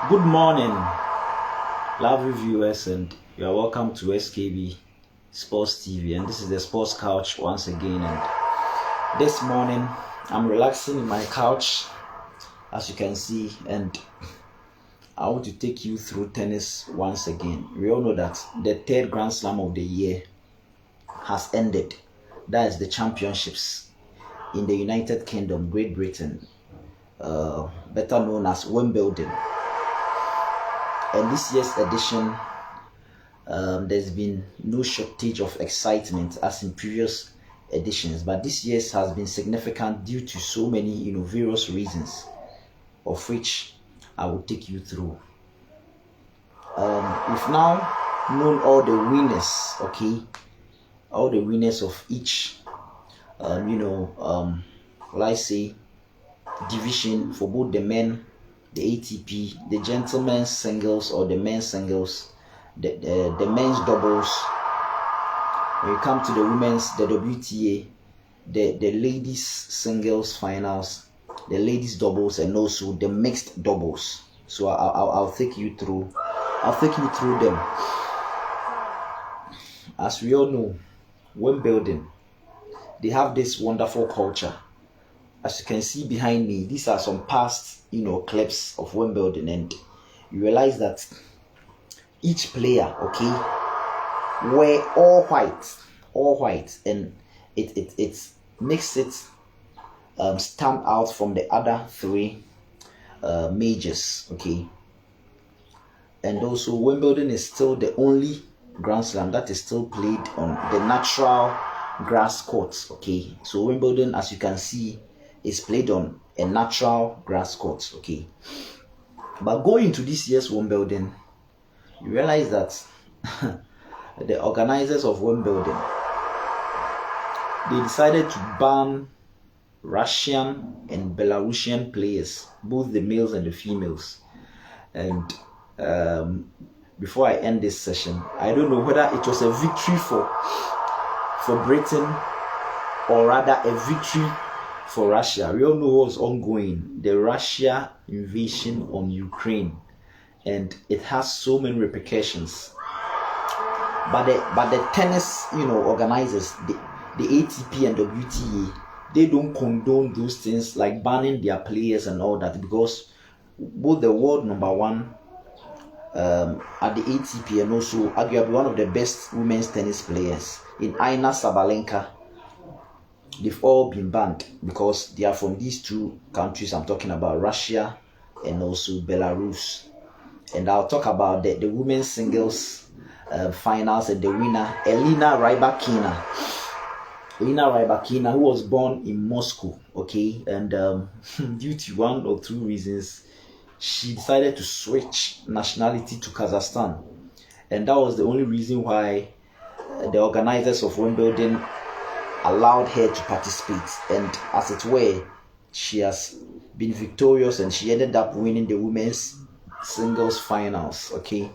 Good morning, lovely viewers, and you are welcome to SKB Sports TV. And this is the Sports Couch once again. And this morning, I'm relaxing in my couch, as you can see, and I want to take you through tennis once again. We all know that the third Grand Slam of the year has ended. That is the championships in the United Kingdom, Great Britain, better known as Wimbledon. And this year's edition, there's been no shortage of excitement as in previous editions, but this year's has been significant due to so many, various reasons, of which I will take you through. We've now known all the winners, okay, all the winners of each, let's say, division for both the men, the ATP, the gentlemen's singles or the men's singles, the men's doubles. When you come to the women's, the WTA, the ladies singles finals, the ladies doubles, and also the mixed doubles. So I'll take you through. I'll take you through them. As we all know, Wimbledon, they have this wonderful culture. As you can see behind me, these are some past, clips of Wimbledon, and you realize that each player, okay, were all white, and it makes it stand out from the other three majors, okay. And also, Wimbledon is still the only Grand Slam that is still played on the natural grass courts, okay. So Wimbledon, as you can see, is played on a natural grass court, okay. But going into this year's Wimbledon, you realize that the organizers of Wimbledon, they decided to ban Russian and Belarusian players, both the males and the females. And before I end this session, I don't know whether it was a victory for Britain or rather a victory for Russia. We all know what's ongoing, the Russia invasion on Ukraine, and it has so many repercussions. But the tennis, organizers, the ATP and WTA, they don't condone those things like banning their players and all that, because both the world number one at the ATP and also arguably one of the best women's tennis players in Aina Sabalenka, they've all been banned because they are from these two countries I'm talking about, Russia and also Belarus. And I'll talk about the women's singles finals and the winner, Elena Rybakina, who was born in Moscow, okay, and due to one or two reasons, she decided to switch nationality to Kazakhstan, and that was the only reason why the organizers of Wimbledon allowed her to participate. And as it were, she has been victorious, and she ended up winning the women's singles finals, okay.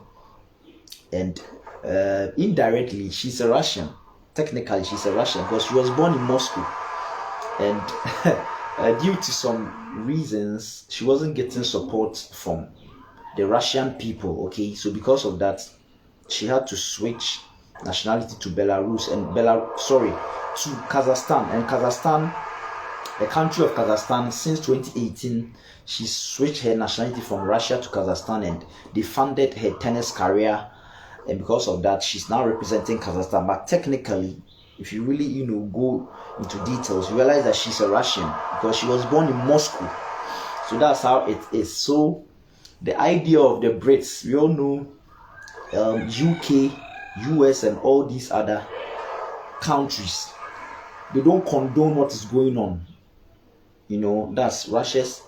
And indirectly, she's a Russian. Technically, she's a Russian because she was born in Moscow, and due to some reasons, she wasn't getting support from the Russian people, okay. So because of that, she had to switch nationality to Belarus and to Kazakhstan. And Kazakhstan, the country of Kazakhstan, since 2018, she switched her nationality from Russia to Kazakhstan, and they funded her tennis career. And because of that, she's now representing Kazakhstan. But technically, if you really, go into details, you realize that she's a Russian because she was born in Moscow. So that's how it is. So the idea of the Brits, we all know, UK, US, and all these other countries, they don't condone what is going on. That's Russia's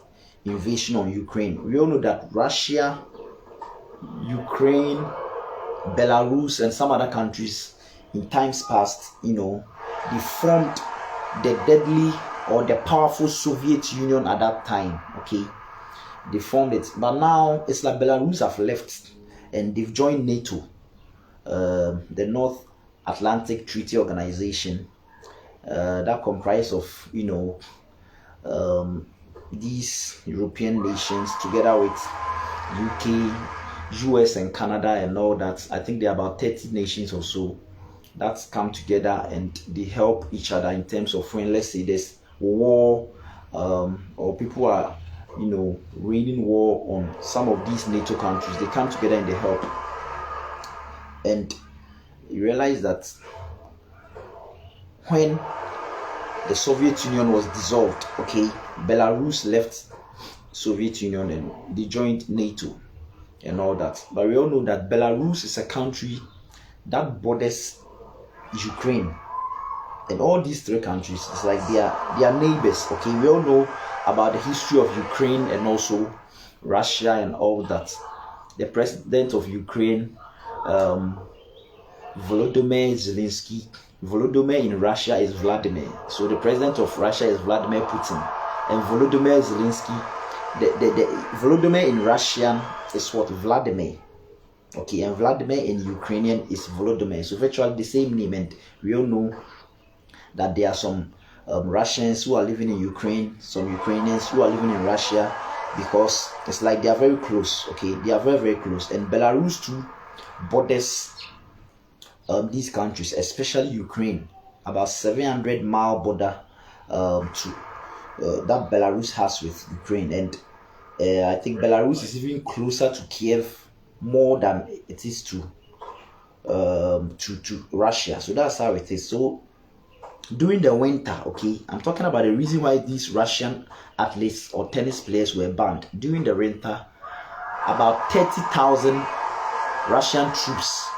invasion on Ukraine. We all know that Russia, Ukraine, Belarus, and some other countries in times past, they formed the deadly or the powerful Soviet Union at that time, okay. They formed it, but now it's like Belarus have left and they've joined NATO, the North Atlantic Treaty Organization, that comprised of these European nations together with UK, US, and Canada, and all that. I think there are about 30 nations or so that come together and they help each other in terms of when, let's say, there's war, or people are, raining war on some of these NATO countries. They come together and they help. And you realize that when the Soviet Union was dissolved, okay, Belarus left Soviet Union and they joined NATO and all that. But we all know that Belarus is a country that borders Ukraine, and all these three countries, it's like they are neighbors. Okay, we all know about the history of Ukraine and also Russia and all that. The president of Ukraine, Volodymyr Zelensky. Volodymyr in Russia is Vladimir, so the president of Russia is Vladimir Putin, and Volodymyr Zelensky, the Volodymyr in Russian is what? Vladimir. Okay, and Vladimir in Ukrainian is Volodymyr. So virtually the same name, and we all know that there are some Russians who are living in Ukraine, some Ukrainians who are living in Russia, because it's like they are very close. Okay, they are very, very close. And Belarus too borders these countries, especially Ukraine, about 700-mile border that Belarus has with Ukraine. And I think Belarus is even closer to Kiev more than it is to Russia. So that's how it is. So during the winter, okay, I'm talking about the reason why these Russian athletes or tennis players were banned. During the winter, about 30,000 Russian troops,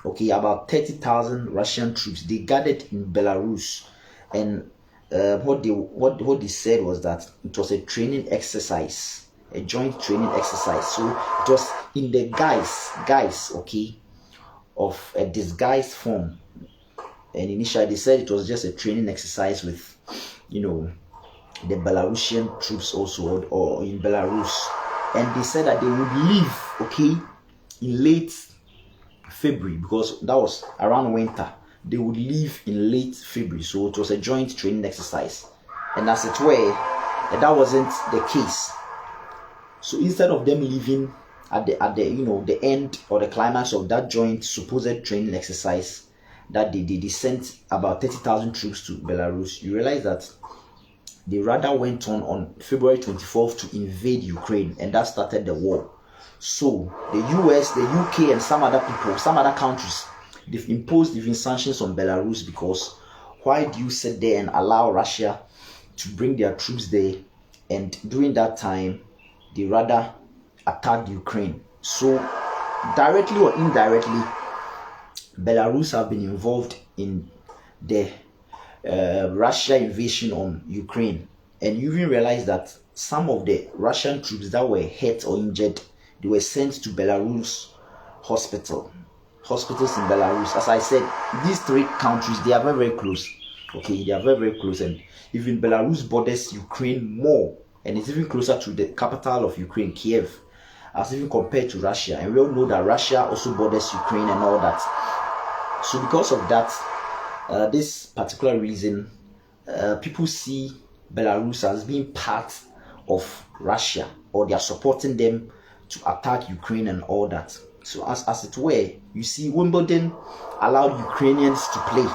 okay, about 30,000 Russian troops, they gathered in Belarus, and what they said was that it was a training exercise, a joint training exercise. So it was in the guise, okay, of a disguised form. And initially they said it was just a training exercise with, the Belarusian troops also, or in Belarus. And they said that they would leave, okay, in late February, because that was around winter. They would leave in late February. So it was a joint training exercise. And as it were, that wasn't the case. So instead of them leaving at the end or the climax of that joint supposed training exercise that they sent about 30,000 troops to Belarus, you realize that they rather went on February 24th to invade Ukraine, and that started the war. So the US, the UK, and some other people, some other countries, they've imposed even sanctions on Belarus, because why do you sit there and allow Russia to bring their troops there, and during that time they rather attacked Ukraine? So directly or indirectly, Belarus have been involved in the Russia invasion on Ukraine. And you even realize that some of the Russian troops that were hurt or injured, they were sent to Belarus hospitals in Belarus. As I said, these three countries, they are very, very close. Okay, they are very, very close. And even Belarus borders Ukraine more, and it's even closer to the capital of Ukraine, Kiev, as even compared to Russia. And we all know that Russia also borders Ukraine and all that. So because of that, this particular reason, people see Belarus as being part of Russia, or they are supporting them to attack Ukraine and all that. So as it were, you see, Wimbledon allowed Ukrainians to play,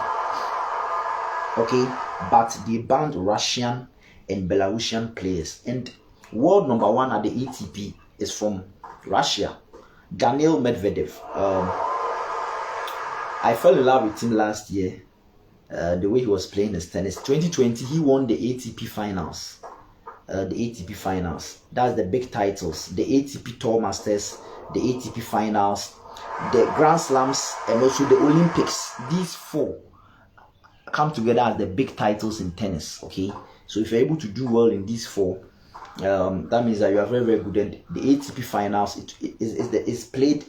okay, but they banned Russian and Belarusian players. And world number one at the ATP is from Russia, Daniil Medvedev. I fell in love with him last year, the way he was playing his tennis. 2020, he won the ATP finals. The ATP finals, that's the big titles, the ATP Tour Masters, the ATP finals, the Grand Slams, and also the Olympics. These four come together as the big titles in tennis. Okay, so if you're able to do well in these four, that means that you are very, very good. And the ATP finals is played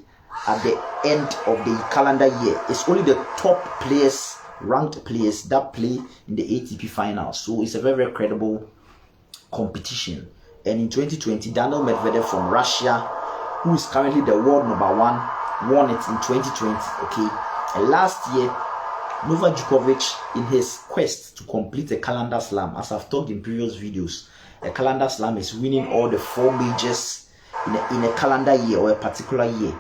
at the end of the calendar year. It's only the top players, ranked players, that play in the ATP finals. So it's a very, very credible competition. And in 2020, Daniil Medvedev from Russia, who is currently the world number one, won it in 2020. Okay, and last year, Novak Djokovic, in his quest to complete a calendar slam, as I've talked in previous videos, a calendar slam is winning all the four majors in a calendar year or a particular year.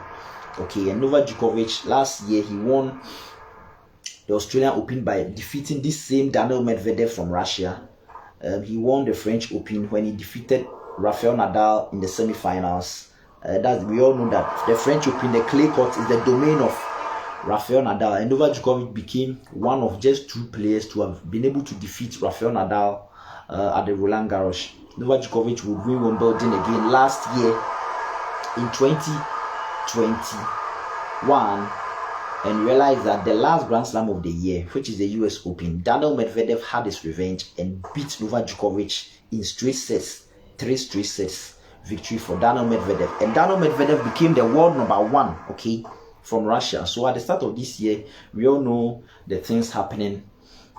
Okay, and Novak Djokovic last year he won the Australian Open by defeating this same Daniil Medvedev from Russia. He won the French Open when he defeated Rafael Nadal in the semi-finals. That we all know that the French Open, the clay court, is the domain of Rafael Nadal, and Novak Djokovic became one of just 2 players to have been able to defeat Rafael Nadal at the Roland Garros. Novak Djokovic would win Wimbledon again last year in 2021, and realized that the last Grand Slam of the year, which is the US Open, Daniil Medvedev had his revenge and beat Novak Djokovic in straight sets, 3 straight sets victory for Daniil Medvedev, and Daniil Medvedev became the world number 1, okay, from Russia. So at the start of this year, we all know the things happening,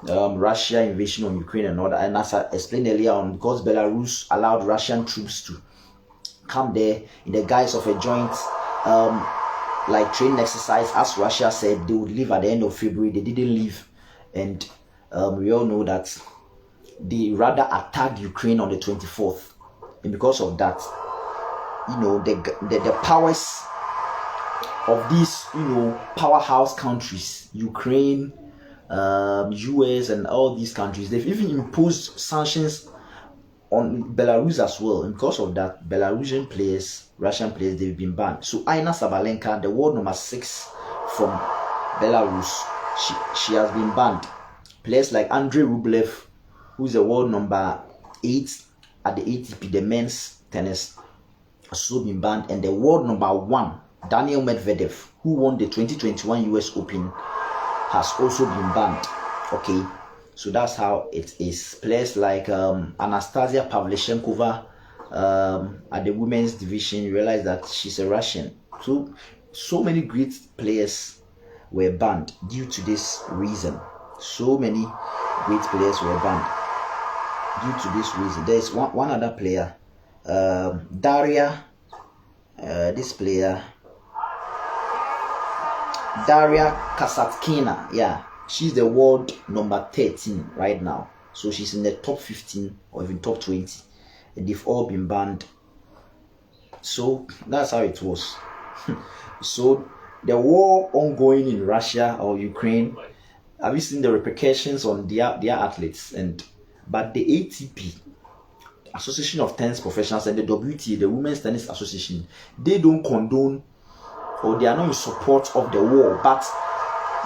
Russia invasion on Ukraine and all that, and as I explained earlier on, because Belarus allowed Russian troops to come there in the guise of a joint like training exercise, as Russia said they would leave at the end of February. They didn't leave, and we all know that they rather attacked Ukraine on the 24th, and because of that, you know, the powers of these, you know, powerhouse countries, Ukraine, US, and all these countries, they've even imposed sanctions on Belarus as well. And because of that, Belarusian players, Russian players, they've been banned. So Aina Sabalenka, the world number 6 from Belarus, she has been banned. Players like Andrei Rublev, who's the world number 8 at the ATP, the men's tennis, also been banned. And the world number 1, Daniil Medvedev, who won the 2021 US Open, has also been banned. Okay, so that's how it is. Players like Anastasia Pavlyuchenkova at the women's division, you realize that she's a Russian. So many great players were banned due to this reason. So many great players were banned due to this reason. There is one other player, Daria. This player, Daria Kasatkina, yeah, she's the world number 13 right now. So she's in the top 15 or even top 20. And they've all been banned. So that's how it was. So the war ongoing in Russia or Ukraine, have you seen the repercussions on their athletes? But the ATP, Association of Tennis Professionals, and the WTA, the Women's Tennis Association, they don't condone, or they are not in support of the war. But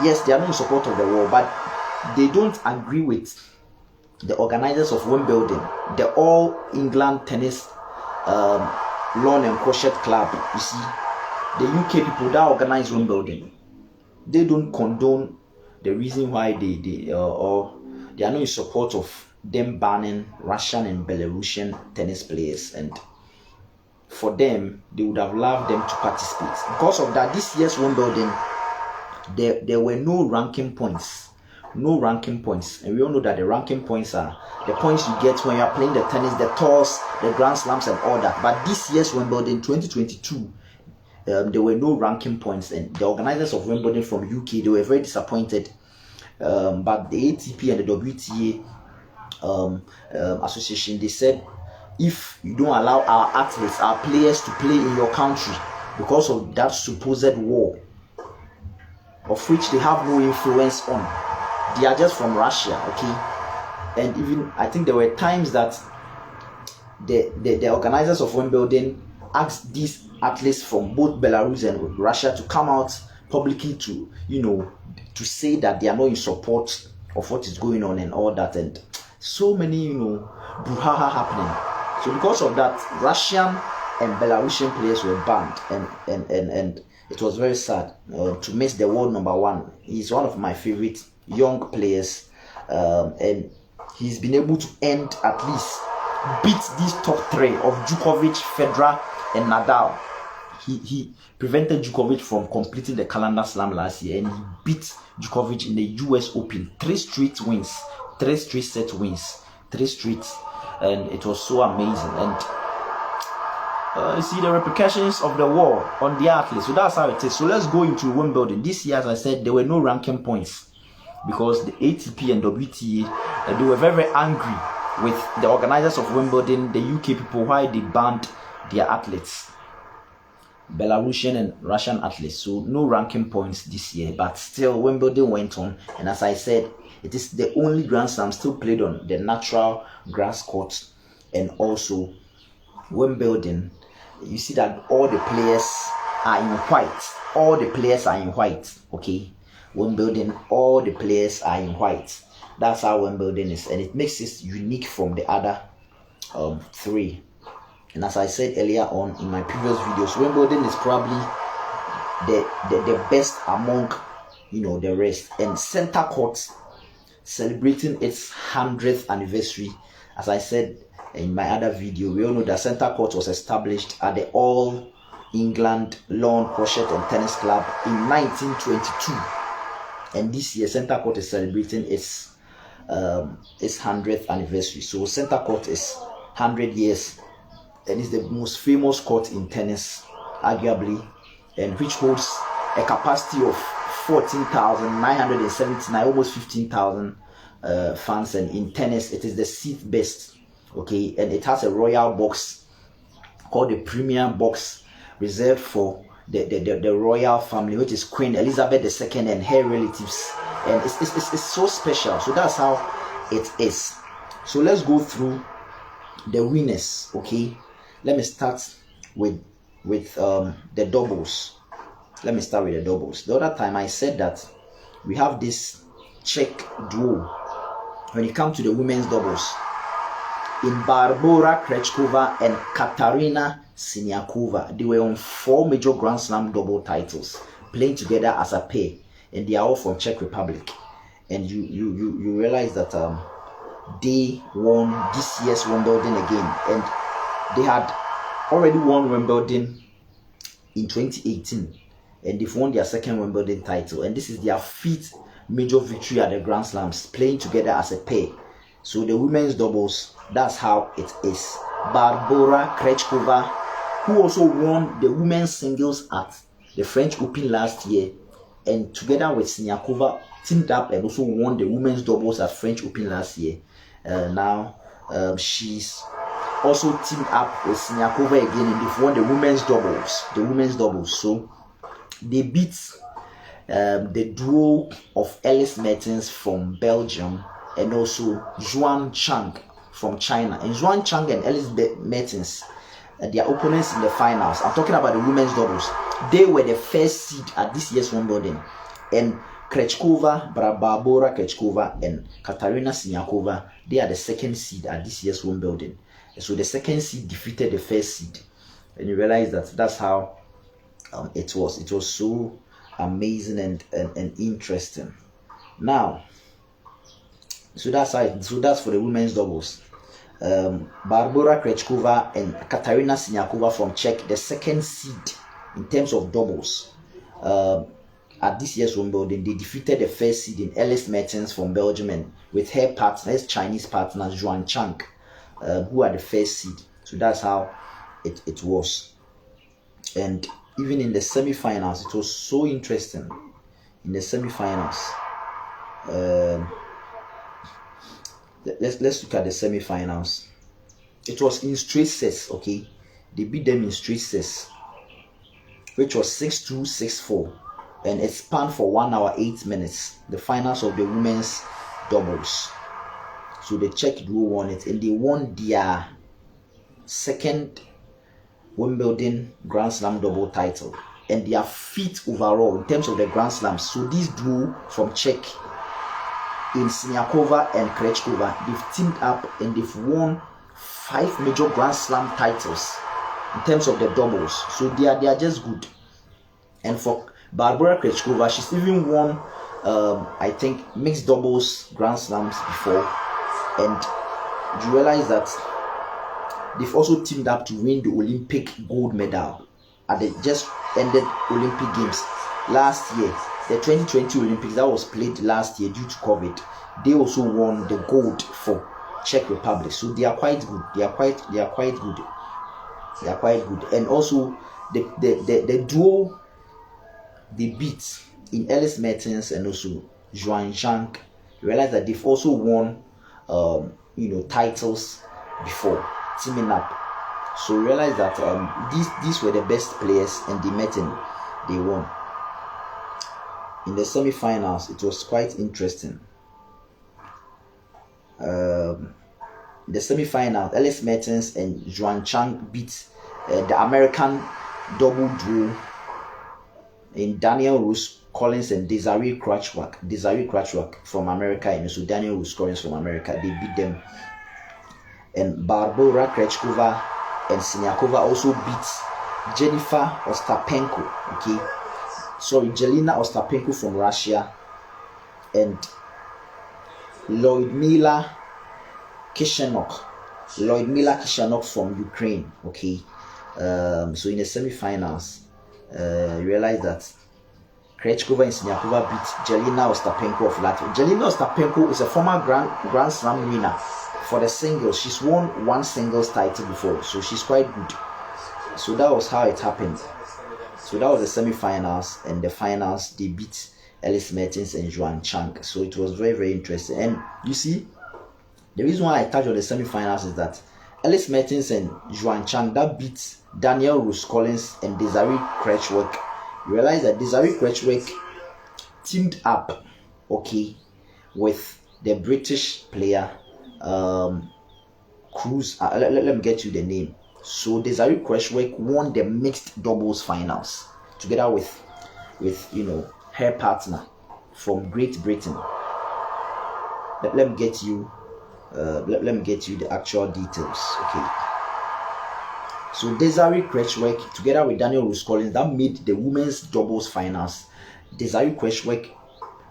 yes, they are not in support of the war, but they don't agree with the organizers of Wimbledon, the All England Tennis Lawn and Crochet Club. You see, the UK people that organize Wimbledon, they don't condone the reason why they are not in support of them banning Russian and Belarusian tennis players. And for them, they would have loved them to participate. Because of that, this year's Wimbledon, there were no ranking points. No ranking points. And we all know that the ranking points are the points you get when you are playing the tennis, the tours, the Grand Slams and all that. But this year's Wimbledon 2022, there were no ranking points. And the organizers of Wimbledon from UK, they were very disappointed. But the ATP and the WTA association, they said, if you don't allow our athletes, our players to play in your country because of that supposed war, of which they have no influence on, they are just from Russia, okay? And even I think there were times that the organizers of Wimbledon asked these athletes from both Belarus and Russia to come out publicly to, you know, to say that they are not in support of what is going on and all that. And so many, you know, brouhaha happening. So because of that, Russian and Belarusian players were banned, and it was very sad to miss the world number 1. He's one of my favorite young players, and he's been able to beat these top 3 of Djokovic, Federer, and Nadal. He prevented Djokovic from completing the calendar slam last year, and he beat Djokovic in the US Open. 3 straight wins, 3 straight set wins, 3 straight, and it was so amazing. And you see the repercussions of the war on the athletes. So that's how it is. So let's go into Wimbledon. This year, as I said, there were no ranking points because the ATP and WTA, they were very, very angry with the organizers of Wimbledon, the UK people, why they banned their athletes. Belarusian and Russian athletes. So no ranking points this year, but still Wimbledon went on. And as I said, it is the only Grand Slam still played on the natural grass court. And also Wimbledon, you see that all the players are in white. All the players are in white. Okay, Wimbledon, all the players are in white. That's how Wimbledon is, and it makes it unique from the other three. And as I said earlier on in my previous videos, Wimbledon is probably the best among the rest. And center court celebrating its 100th anniversary. As I said in my other video, we all know that center court was established at the All England Lawn Crochet and Tennis Club in 1922, and this year center court is celebrating its 100th anniversary. So center court is 100 years, and it's the most famous court in tennis, arguably, and which holds a capacity of 14,979, almost 15,000 fans. And in tennis, it is the 6th best. Okay, and it has a royal box called the Premier Box, reserved for the royal family, which is Queen Elizabeth II and her relatives, and it's so special. So that's how it is. So let's go through the winners. Okay, let me start with the doubles. Let me start with the doubles. The other time I said that we have this Czech duo when it comes to the women's doubles in Barbora Krejcikova and Katarina Siniakova. They were on 4 major Grand Slam double titles, playing together as a pair, and they are all from Czech Republic. And you realize that they won this year's Wimbledon again, and they had already won Wimbledon in 2018, and they've won their second Wimbledon title, and this is their 5th major victory at the Grand Slams, playing together as a pair. So the women's doubles, that's how it is. Barbora Krejcikova, who also won the women's singles at the French Open last year, and together with Siniakova teamed up and also won the women's doubles at French Open last year. Now she's also teamed up with Siniakova again, and they've won the women's doubles. So they beat the duo of Ellis Mertens from Belgium and also Zhuang Chang from China. And Zhuang Chang and Ellis Mertens, their opponents in the finals, I'm talking about the women's doubles, they were the first seed at this year's Wimbledon. And Krejcikova, Barbora Krejcikova and Katarina Siniakova, they are the second seed at this year's Wimbledon. So the second seed defeated the first seed, and you realize that that's how it was. It was so amazing and interesting. Now, so that's how so that's for the women's doubles. Barbora Krejcikova and Katarina Siniakova from Czech, the second seed in terms of doubles. At this year's Wimbledon, they defeated the first seed in Ellis Mertens from Belgium, and with her Chinese partner Zhuang Chang, who are the first seed. So that's how it was. And even in the semi-finals, it was so interesting. In the semi-finals, let's look at the semi-finals. It was in straight sets. Okay, they beat them in straight sets, which was 6-2, 6-4, and it spanned for 1 hour 8 minutes. The finals of the women's doubles. So the Czech duo won it, and they won their second Wimbledon Grand Slam double title and their 5th overall in terms of the Grand Slams. So this duo from Czech, in Siniakova and Krejcikova, they've teamed up and they've won 5 major Grand Slam titles in terms of the doubles. So they are just good. And for Barbora Krejcikova, she's even won I think mixed doubles Grand Slams before, and you realize that they've also teamed up to win the Olympic gold medal at the just ended Olympic Games last year. The 2020 Olympics that was played last year due to COVID, they also won the gold for Czech Republic. So they are quite good. They are quite good. And also the duo they beat in Ellis Mertens and also Zhuang Zhang, you realize that they've also won titles before teaming up. So we realized that these were the best players, and they met and they won. In the semi-finals, it was quite interesting. The semi-final, Ellis Mertens and Yuan Chang beat the American double duo in Daniel Rose Collins and Desiree Cratchwork from America, and so Daniel Rose Collins from America, they beat them. And Barbora Krejcikova and Siniakova also beat Jennifer Ostapenko, Jelena Ostapenko from Russia, and Lyudmila Kishenok from Ukraine. So in the semi-finals, you realize that Krejcikova and Siniakova beat Jelena Ostapenko of Latvia. Jelena Ostapenko is a former Grand Slam winner for the singles. She's won one singles title before, so she's quite good. So that was how it happened. So that was the semi-finals, and the finals, they beat Ellis Mertens and Yuan Chang. So it was very, very interesting. And you see, the reason why I touched on the semi-finals is that Ellis Mertens and Yuan Chang, that beat Daniel Rose Collins and Desiree Cratchwork. You realize that Desiree Cratchwork teamed up, with the British player Cruz. Let me get you the name. So Desiree Cratchwork won the mixed doubles finals together with her partner from Great Britain. Let me get you the actual details. So Desiree Cratchwork together with Daniel Rose Collins, that made the women's doubles finals. Desiree Cratchwork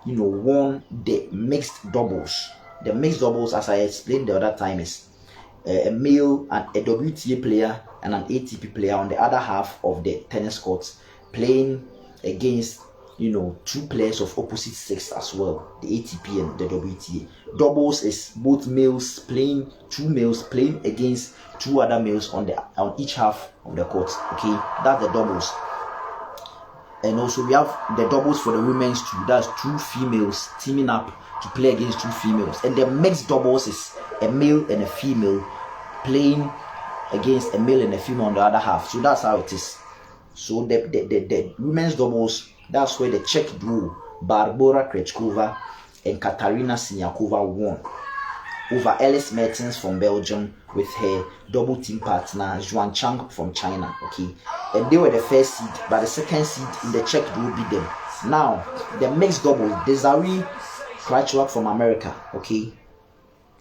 won the mixed doubles. The mixed doubles, as I explained the other time, is a male and a WTA player and an ATP player on the other half of the tennis courts, playing against two players of opposite sex as well, the ATP and the WTA. Doubles is both two males playing against two other males on each half of the court. That's the doubles. And also we have the doubles for the women's too. That's two females teaming up to play against two females. And the mixed doubles is a male and a female playing against a male and a female on the other half. So that's how it is. So the women's doubles, that's where the Czech duo Barbora Krejcikova and Katarina Siniakova won over Ellis Mertens from Belgium with her double team partner Yuan Chang from China. And they were the first seed, but the second seed in the Czech duo beat them. Now the mixed doubles, Desiree Cratchwork from America,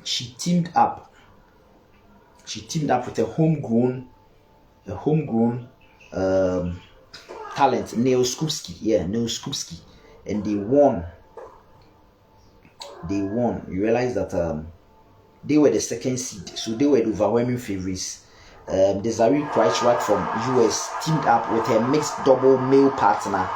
she teamed up with a homegrown talent, Neil Skupski, and they won. You realize that they were the second seed, so they were the overwhelming favorites. Desiree Cratchwork from US teamed up with her mixed double male partner,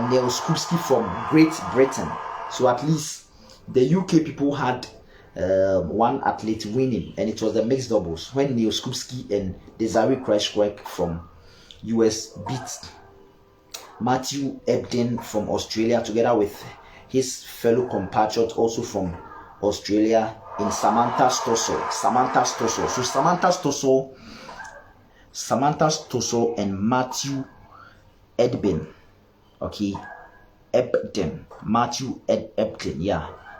Neil Skupski from Great Britain. So at least the UK people had one athlete winning, and it was the mixed doubles when Neil Skupski and Desiree Cratchwork from US beat Matthew Ebden from Australia together with his fellow compatriot also from Australia in Samantha Stossel. So Samantha Stossel and Matthew Ebden.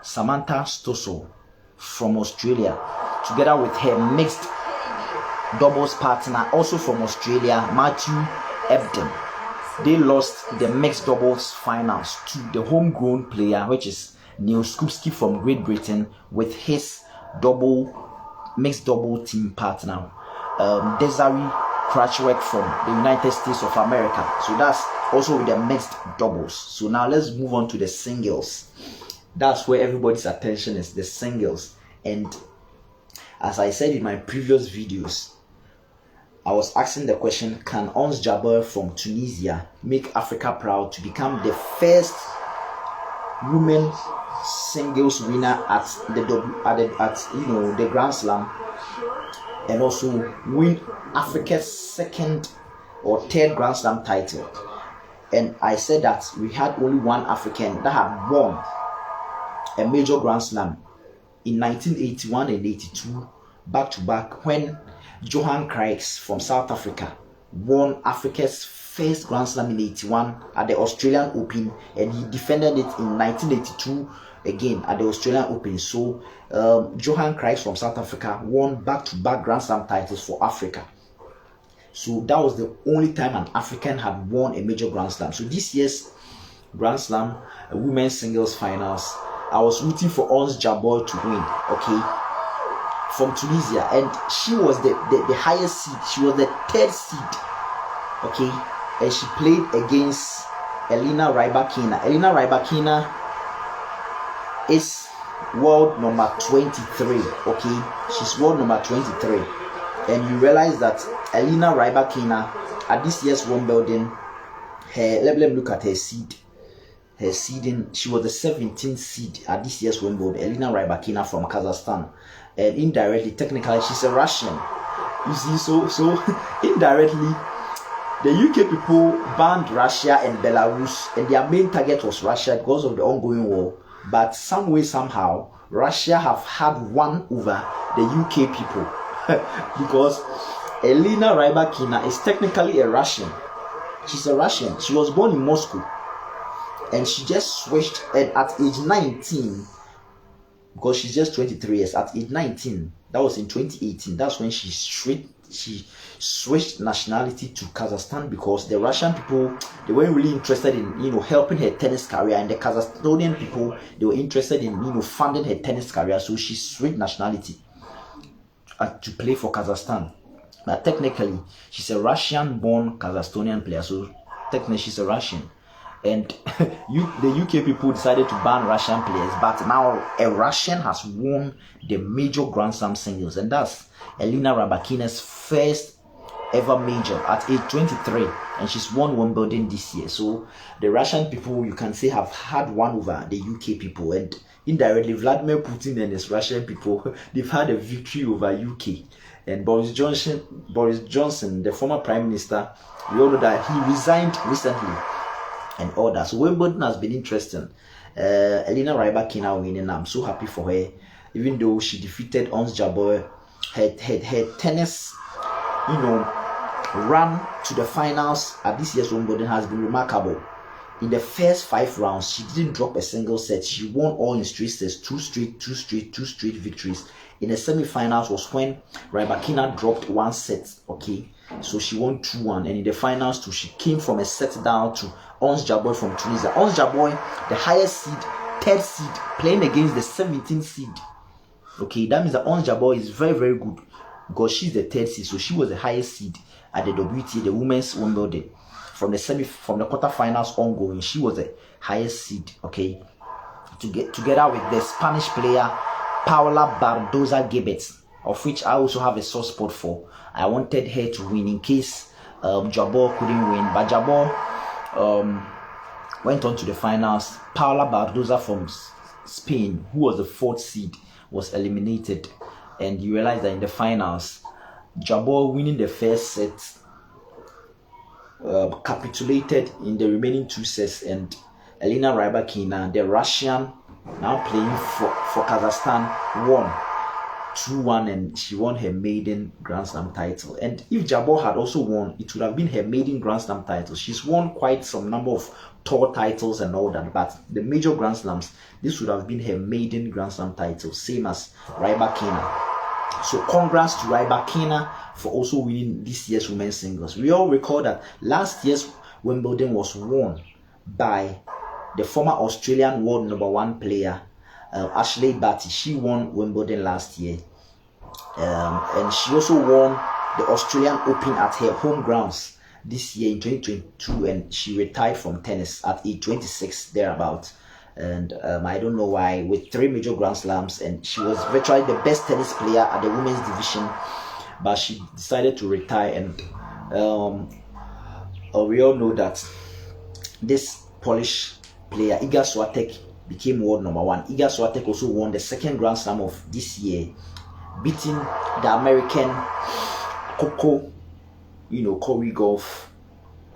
Samantha Stossel from Australia together with her mixed doubles partner also from Australia, Matthew Ebden. They lost the mixed doubles finals to the homegrown player, which is Neil Skupski from Great Britain, with his mixed double team partner Desiree Cratchwork from the United States of America. So that's also with the mixed doubles. So now let's move on to the singles. That's where everybody's attention is, the singles. And as I said in my previous videos, I was asking the question, can Jabeur from Tunisia make Africa proud to become the first women singles winner at the Grand Slam, and also win Africa's second or third Grand Slam title? And I said that we had only one African that had won a major Grand Slam in 1981 and 82 back to back when Johan Cruyff from South Africa won Africa's first Grand Slam in 81 at the Australian Open, and he defended it in 1982 again at the Australian Open. So Johan Cruyff from South Africa won back-to-back Grand Slam titles for Africa. So that was the only time an African had won a major Grand Slam. So this year's Grand Slam women's singles finals, I was rooting for Ons Jabeur to win, okay, from Tunisia, and she was the highest seed. She was the third seed, okay, and she played against Elena Rybakina. Elena Rybakina is world number 23, okay, she's world number 23, and you realize that Elena Rybakina at this year's Wimbledon, let me look at her seed. Her seeding, she was the 17th seed at this year's Wimbledon. Elena Rybakina from Kazakhstan, and indirectly, technically, she's a Russian. You see, so indirectly, the UK people banned Russia and Belarus, and their main target was Russia because of the ongoing war. But some way, somehow, Russia have had one over the UK people because Elena Rybakina is technically a Russian. She's a Russian. She was born in Moscow. And she just switched, and at age 19, because she's just 23 years, at age 19, that was in 2018, that's when she switched nationality to Kazakhstan, because the Russian people, they weren't really interested in, helping her tennis career, and the Kazakhstanian people, they were interested in, funding her tennis career, so she switched nationality to play for Kazakhstan. But technically, she's a Russian-born Kazakhstanian player, so technically she's a Russian. And the UK people decided to ban Russian players, but now a Russian has won the major Grand Slam singles, and that's Elena Rybakina's first ever major at age 23, and she's won Wimbledon this year. So the Russian people, you can say, have had one over the UK people, and indirectly Vladimir Putin and his Russian people, they've had a victory over UK. And Boris Johnson, the former Prime Minister, we all know that he resigned recently and all that. So Wimbledon has been interesting. Elena Rybakina winning, I'm so happy for her. Even though she defeated Ons Jabeur, her tennis, run to the finals at this year's Wimbledon has been remarkable. In the first 5 rounds, she didn't drop a single set. She won all in straight sets, two straight victories. In the semi-finals was when Rybakina dropped 1 set, okay? So she won 2-1, and in the finals too, she came from a set down to Ons Jabeur from Tunisia. Ons Jabeur, the highest seed, 3rd seed, playing against the 17th seed. Okay, that means that Ons Jabeur is very, very good because she's the 3rd seed, so she was the highest seed at the WTA, the Women's Wimbledon. From the quarterfinals ongoing, she was the highest seed. Okay, together with the Spanish player Paula Bardoza Gebet, of which I also have a soft spot for. I wanted her to win in case Jabeur couldn't win, but Jabeur went on to the finals. Paula Bardoza from Spain, who was the 4th seed, was eliminated, and you realize that in the finals, Jabeur winning the first set, capitulated in the remaining 2 sets, and Elena Rybakina, the Russian, now playing for Kazakhstan, won 2-1, and she won her maiden Grand Slam title. And if Jabeur had also won, it would have been her maiden Grand Slam title. She's won quite some number of tour titles and all that, but the major Grand Slams, this would have been her maiden Grand Slam title, same as Rybakina. So congrats to Rybakina for also winning this year's women's singles. We all recall that last year's Wimbledon was won by the former Australian world #1 player, Ashley Barty. She won Wimbledon last year, and she also won the Australian Open at her home grounds this year in 2022, and she retired from tennis at age 26 thereabout. And I don't know why, with 3 major Grand Slams, and she was virtually the best tennis player at the women's division, but she decided to retire. And we all know that this Polish player Iga Swiatek became world #1. Iga Swiatek also won the 2nd Grand Slam of this year, beating the American Coco, Corey Golf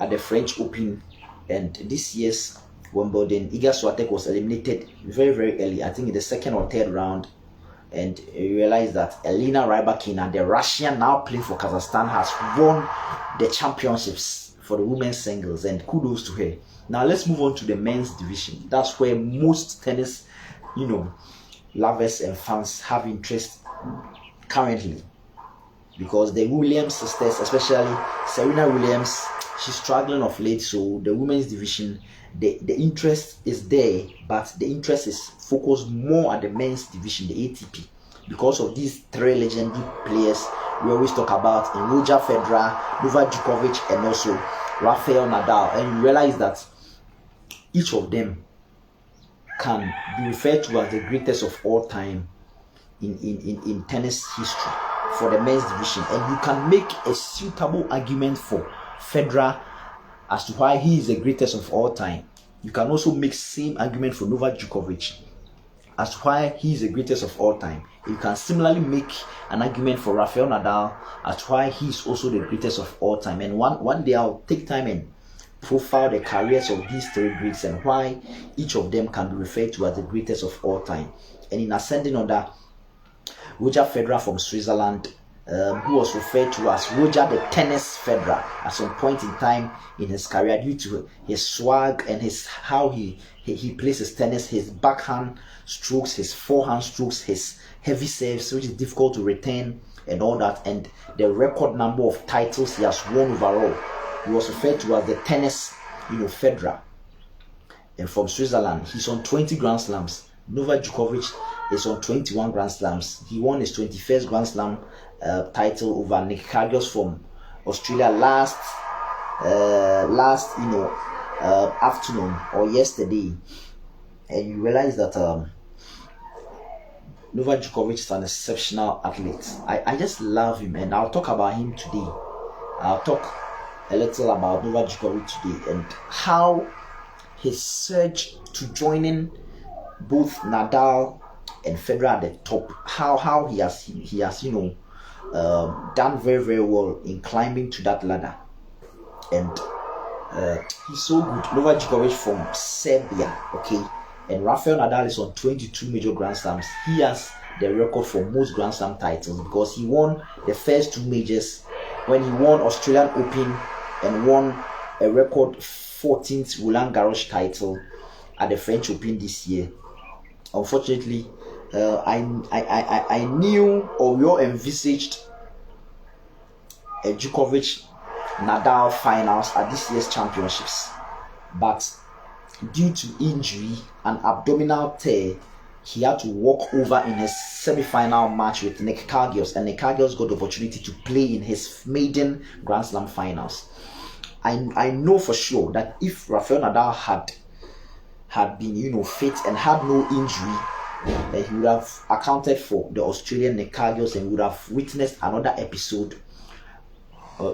at the French Open. And this year's Wimbledon, Iga Swiatek was eliminated very, very early, I think in the 2nd or 3rd round, and you realize that Elena Rybakina, the Russian now playing for Kazakhstan, has won the championships for the women's singles, and kudos to her. Now let's move on to the men's division. That's where most tennis, lovers and fans have interest currently, because the Williams sisters, especially Serena Williams, she's struggling of late. So the women's division, the interest is there, but the interest is focused more at the men's division, the ATP, because of these three legendary players we always talk about in Roger Federer, Novak Djokovic, and also Rafael Nadal. And you realize that each of them can be referred to as the greatest of all time in tennis history for the men's division. And you can make a suitable argument for Federer as to why he is the greatest of all time. You can also make same argument for Novak Djokovic as to why he is the greatest of all time. You can similarly make an argument for Rafael Nadal as to why he is also the greatest of all time. And one day I'll take time and profile the careers of these three greats and why each of them can be referred to as the greatest of all time. And in ascending order, Roger Federer from Switzerland, who was referred to as Roger the Tennis Federer at some point in time in his career due to his swag and how he plays his tennis, his backhand strokes, his forehand strokes, his heavy serves, which is difficult to retain, and all that, and the record number of titles he has won overall. He was referred to as the tennis, Federer. And from Switzerland, he's on 20 Grand Slams. Novak Djokovic is on 21 Grand Slams. He won his 21st Grand Slam title over Nick Kyrgios from Australia last afternoon or yesterday. And you realize that Novak Djokovic is an exceptional athlete. I just love him, and I'll talk about him today. I'll talk a little about Novak Djokovic today and how his surge to joining both Nadal and Federer at the top, how he has done very, very well in climbing to that ladder. And he's so good. Novak Djokovic from Serbia, okay, and Rafael Nadal is on 22 major Grand Slams. He has the record for most Grand Slam titles because he won the first two majors when he won Australian Open and won a record 14th Roland Garros title at the French Open this year. Unfortunately, I knew, or we all envisaged, a Djokovic Nadal finals at this year's championships, but due to injury and abdominal tear, he had to walk over in his semi-final match with Nick Kyrgios, and Nick Kyrgios got the opportunity to play in his maiden Grand Slam finals. I know for sure that if Rafael Nadal had been fit and had no injury, he would have accounted for the Australian Nick Kyrgios and would have witnessed another episode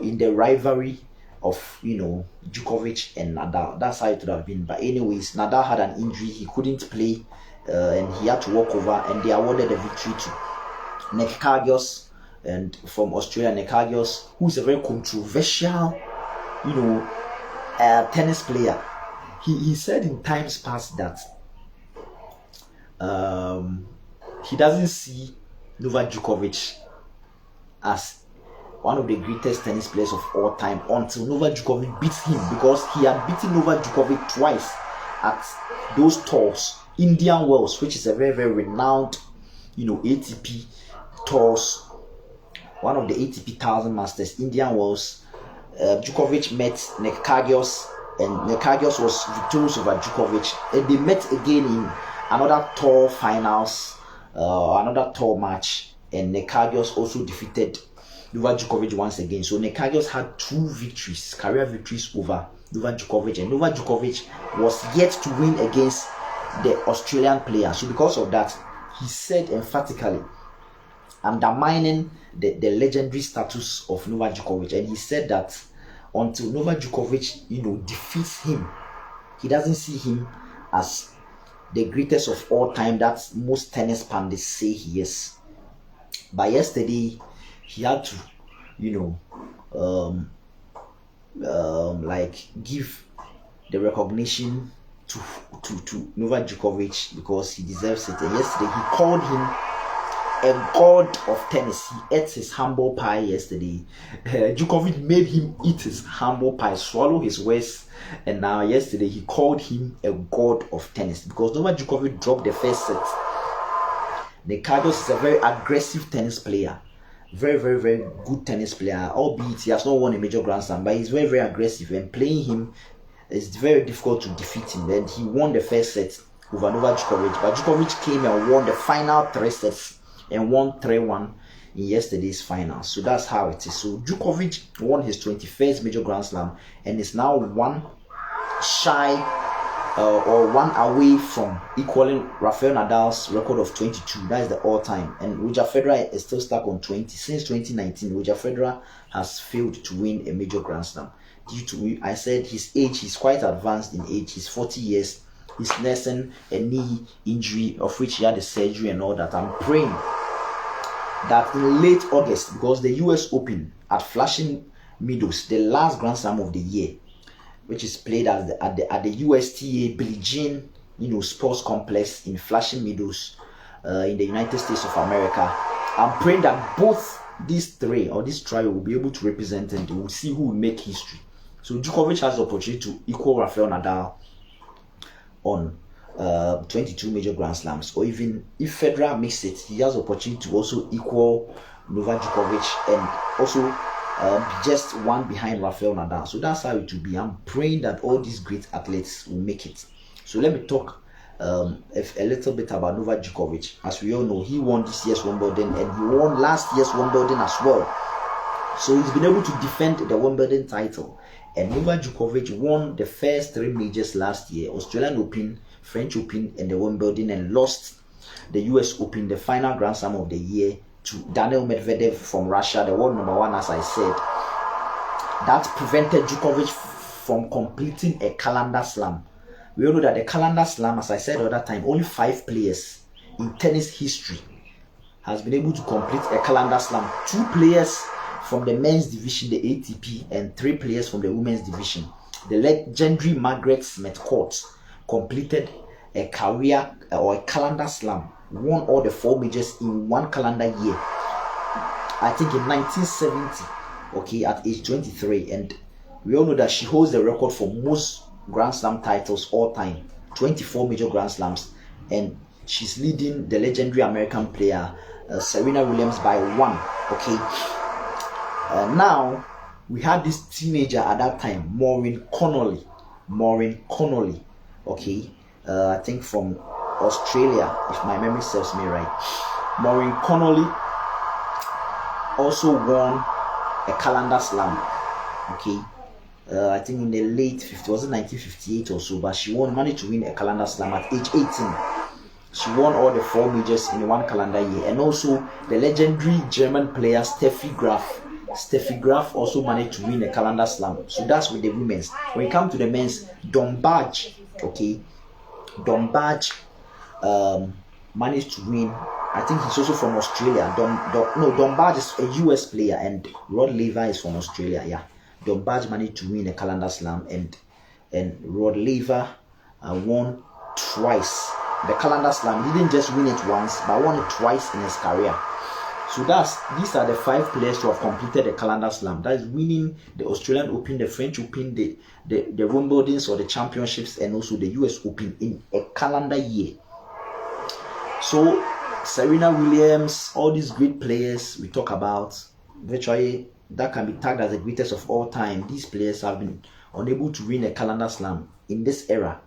in the rivalry of Djokovic and Nadal. That's how it would have been. But anyways, Nadal had an injury, he couldn't play, and he had to walk over, and they awarded the victory to Nick Kyrgios, and from Australia, Nick Kyrgios, who is a very controversial tennis player. He said in times past that he doesn't see Novak Djokovic as one of the greatest tennis players of all time until Novak Djokovic beats him, because he had beaten Novak Djokovic twice at those tours. Indian Wells, which is a very, very renowned ATP tours, one of the ATP 1000 Masters, Indian Wells. Djokovic met Nick Kyrgios, and Nick Kyrgios was victorious over Djokovic, and they met again in another tour finals, another tour match, and Nick Kyrgios also defeated Novak Djokovic once again. So Nick Kyrgios had two victories, career victories over Novak Djokovic, and Novak Djokovic was yet to win against the Australian player. So because of that, he said emphatically, undermining the legendary status of Novak Djokovic, and he said that until Novak Djokovic defeats him, he doesn't see him as the greatest of all time that most tennis pundits say he is. But yesterday he had to give the recognition to Novak Djokovic because he deserves it. And yesterday he called him a god of tennis. He ate his humble pie yesterday. Djokovic made him eat his humble pie, swallow his words, and now yesterday he called him a god of tennis because Novak Djokovic dropped the first set. Kyrgios is a very aggressive tennis player, very, very, very good tennis player. Albeit he has not won a major Grand Slam, but he's very, very aggressive, and playing him is very difficult to defeat him. And he won the first set over Novak Djokovic, but Djokovic came and won the final 3 sets and won 3-1 in yesterday's final. So that's how it is. So Djokovic won his 21st major Grand Slam and is now one away from equaling Rafael Nadal's record of 22. That is the all-time. And Roger Federer is still stuck on 20. Since 2019, Roger Federer has failed to win a major Grand Slam. Due to, I said, his age, he's quite advanced in age. He's 40 years. He's nursing a knee injury of which he had a surgery and all that. I'm praying that in late August, because the US Open at Flushing Meadows, the last Grand Slam of the year, which is played at the USTA Billie Jean, sports complex in Flushing Meadows, in the United States of America. I'm praying that both these three or this trio will be able to represent, and we'll see who will make history. So Djokovic has the opportunity to equal Rafael Nadal on 22 major Grand Slams, or even if Federer makes it, he has the opportunity to also equal Novak Djokovic and also be just one behind Rafael Nadal. So that's how it will be. I'm praying that all these great athletes will make it. So let me talk a little bit about Novak Djokovic. As we all know, he won this year's Wimbledon and he won last year's Wimbledon as well. So he's been able to defend the Wimbledon title. And Novak Djokovic won the first 3 majors last year: Australian Open, French Open, and the Wimbledon, and lost the US Open, the final Grand Slam of the year, to Daniel Medvedev from Russia, the world number 1, as I said. That prevented Djokovic from completing a calendar slam. We all know that the calendar slam, as I said at that time, only 5 players in tennis history has been able to complete a calendar slam. 2 players from the men's division, the ATP, and 3 players from the women's division. The legendary Margaret Smith Court completed a career or a calendar slam, won all the 4 majors in one calendar year. I think in 1970, at age 23, and we all know that she holds the record for most Grand Slam titles all time, 24 major Grand Slams, and she's leading the legendary American player Serena Williams by 1. Now we had this teenager at that time, Maureen Connolly. I think from Australia, if my memory serves me right. Maureen Connolly also won a calendar slam. I think in the late 50s, was it 1958 or so, but she managed to win a calendar slam at age 18. She won all the 4 majors in one calendar year. And also the legendary German player Steffi Graf. Steffi Graf also managed to win a calendar slam. So that's with the women's. When it comes to the men's, Dombaj, managed to win. I think he's also from Australia. Dombaj is a US player, and Rod Laver is from Australia. Yeah, Dombaj managed to win a calendar slam, and Rod Laver won twice the calendar slam. He didn't just win it once, but won it twice in his career. So these are the 5 players who have completed the calendar slam. That is winning the Australian Open, the French Open, the Wimbledons or the championships, and also the US Open in a calendar year. So Serena Williams, all these great players we talk about, virtually that can be tagged as the greatest of all time. These players have been unable to win a calendar slam in this era,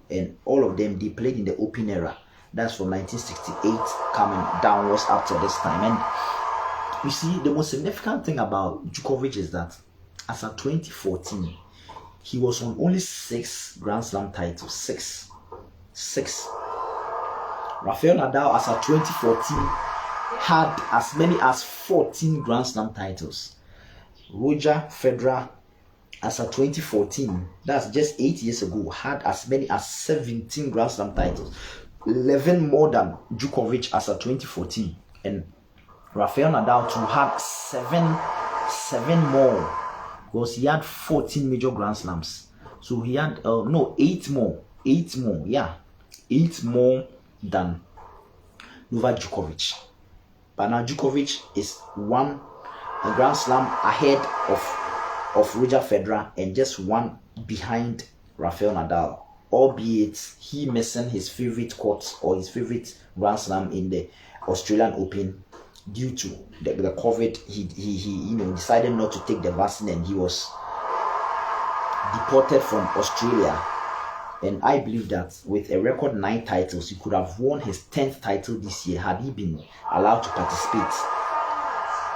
and all of them, they played in the Open era. That's from 1968 coming downwards up to this time. And you see, the most significant thing about Djokovic is that as of 2014, he was on only 6 Grand Slam titles. 6. Rafael Nadal, as of 2014, had as many as 14 Grand Slam titles. Roger Federer, as of 2014, that's just 8 years ago, had as many as 17 Grand Slam titles. 11 more than Djokovic as of 2014, and Rafael Nadal too had 7 more, because he had 14 major Grand Slams. So he had 8 more, 8 more than Novak Djokovic. But now Djokovic is one Grand Slam ahead of Roger Federer and just one behind Rafael Nadal, albeit he missing his favorite court or his favorite Grand Slam in the Australian Open due to the COVID. He decided not to take the vaccine and he was deported from Australia. And I believe that with a record 9 titles, he could have won his 10th title this year had he been allowed to participate.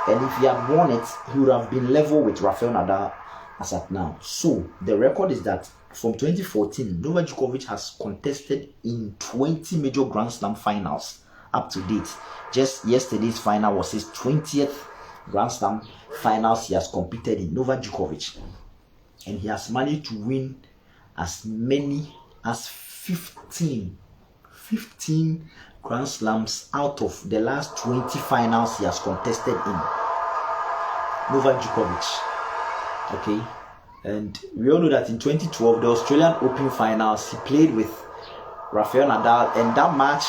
And if he had won it, he would have been level with Rafael Nadal as at now. So the record is that from 2014, Novak Djokovic has contested in 20 major Grand Slam finals up to date. Just yesterday's final was his 20th Grand Slam finals he has competed in, Novak Djokovic. And he has managed to win as many as 15 Grand Slams out of the last 20 finals he has contested in. Novak Djokovic. Okay. And we all know that in 2012, the Australian Open finals, he played with Rafael Nadal, and that match,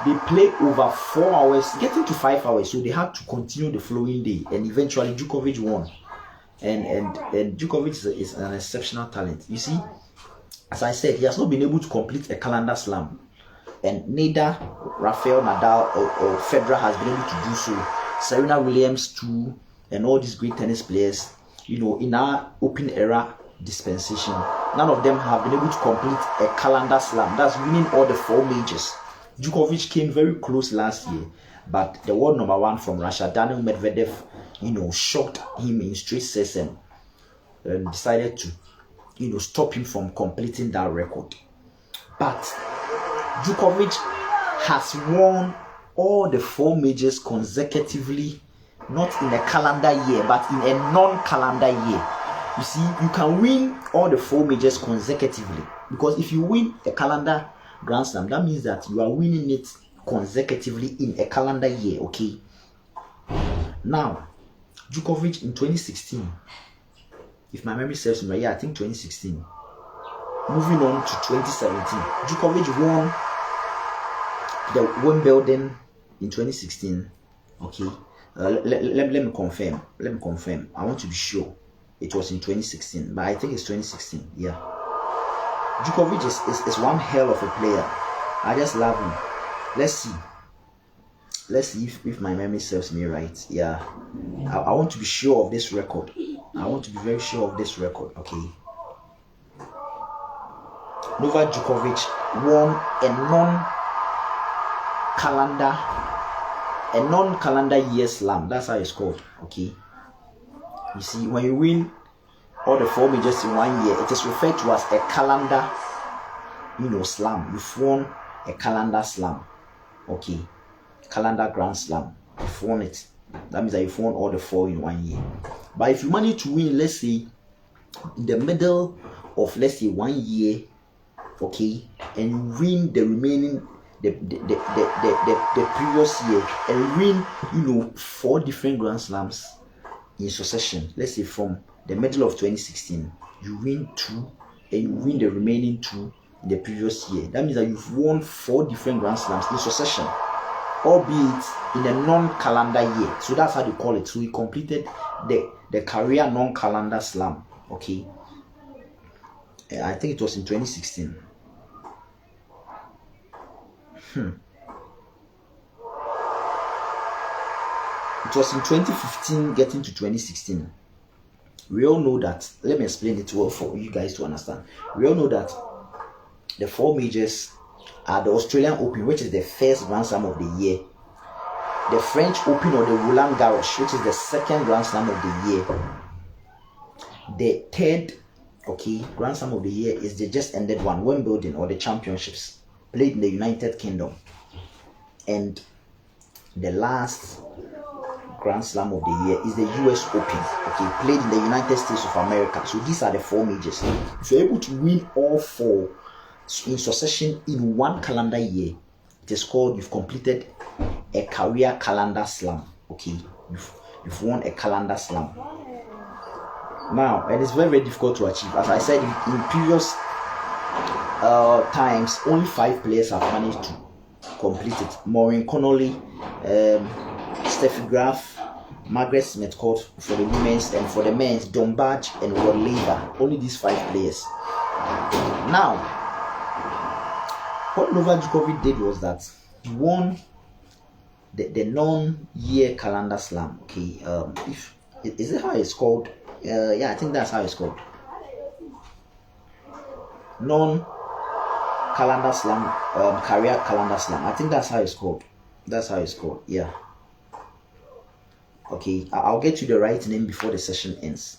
they played over 4 hours, getting to 5 hours, so they had to continue the following day, and eventually Djokovic won. And Djokovic is an exceptional talent. You see, as I said, he has not been able to complete a calendar slam, and neither Rafael Nadal or Federer has been able to do so. Serena Williams too, and all these great tennis players, in our open era dispensation, none of them have been able to complete a calendar slam. That's winning all the 4 majors. Djokovic came very close last year, but the world number 1 from Russia, Daniel Medvedev, shocked him in straight sets and decided to, stop him from completing that record. But Djokovic has won all the 4 majors consecutively, not in a calendar year, but in a non-calendar year. You see, you can win all the 4 majors consecutively, because if you win a calendar Grand Slam, that means that you are winning it consecutively in a calendar year. Okay. Now, Djokovic in 2016, if my memory serves me right, I think 2016. Moving on to 2017, Djokovic won the Wimbledon in 2016. Okay. Let me confirm. I want to be sure it was in 2016, but I think it's 2016. Yeah. Djokovic is one hell of a player. I just love him. Let's see if my memory serves me right. Yeah. I want to be sure of this record. I want to be very sure of this record. Okay. Novak Djokovic won a non-calendar year slam. That's how it's called. Okay. You see, when you win all the 4 majors in 1 year, it is referred to as a calendar, slam. You've won a calendar slam. Okay. Calendar Grand Slam. You've won it. That means that you've won all the 4 in 1 year. But if you manage to win, let's say, in the middle of, let's say, 1 year, okay, and you win the remaining the previous year, and win 4 different Grand Slams in succession. Let's say from the middle of 2016, you win 2 and you win the remaining 2 in the previous year. That means that you've won 4 different Grand Slams in succession, albeit in a non-calendar year. So that's how they call it. So he completed the career non-calendar slam. Okay. I think it was in 2016. It was in 2015 getting to 2016. We all know that, let me explain it well for you guys to understand. We all know that the 4 majors are the Australian Open, which is the first Grand Slam of the year, the French Open or the Roland Garros, which is the second Grand Slam of the year. The third Grand Slam of the year is the just ended one, Wimbledon, or the Championships, played in the United Kingdom. And the last Grand Slam of the year is the US Open, played in the United States of America. So these are the 4 majors. If you're able to win all 4 in succession in 1 calendar year, it is called you've completed a career calendar slam. Okay, you've won a calendar slam. Now, it is very, very difficult to achieve. As I said in previous times, only 5 players have managed to complete it. Maureen Connolly, Steffi Graf, Margaret Smith Court for the women's, and for the men's, Dombaj and Rod Laver. Only these 5 players. Now, what Novak Djokovic did was that he won the non-year calendar slam. Okay, is it how it's called? Yeah, I think that's how it's called. Non-calendar slam, career calendar slam. I think that's how it's called. That's how it's called. Yeah. Okay, I'll get you the right name before the session ends.